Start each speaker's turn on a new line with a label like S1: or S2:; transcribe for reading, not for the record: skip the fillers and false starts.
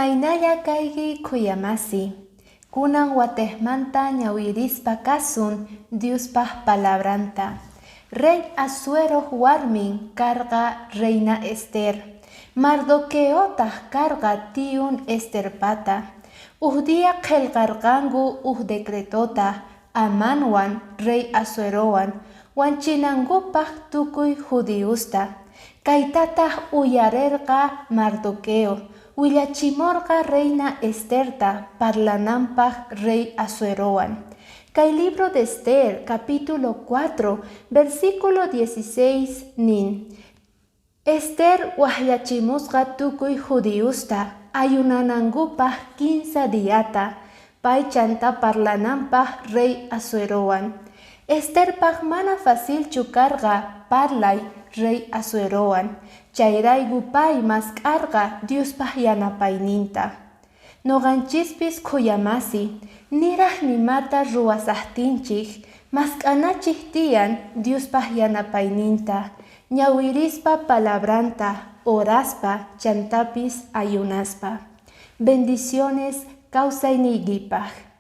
S1: Imaynalla kaygi kuyamasi. Kunan watejmanta ñawirispa kasun Diospaj palabranta. Rey Asuero warmin karga reina Esther. Mardoqueotaj karga tiun Esterpata. Día qelqarqangu decretota Amanwan rey Asuerowan wanchinangupaj tukuy judiusta. Kaytataj uyarerqa Mardoqueo willachimorqa reina Esterta parlanampaj rey Asuerowan. Kay libro de Esther capítulo 4 versículo 16 nin. Esther wahyachimusqa tukuy judiusta ayunanangupaj 15 diyata pay chanta parlanampaj rey Asuerowan. Estherpaj mana facilchu karqa parlay rey Asuerowan. Chayraygu pay maskarqa Diospaj yanapayninta. Noqanchispis kuyamasi niraj nimata ruwasajtinchik maskanachik tiyan Diospaj yanapayninta. Ñawirispa palabranta oraspa chantapis ayunaspa. Bendiciones kawsayniykipaj.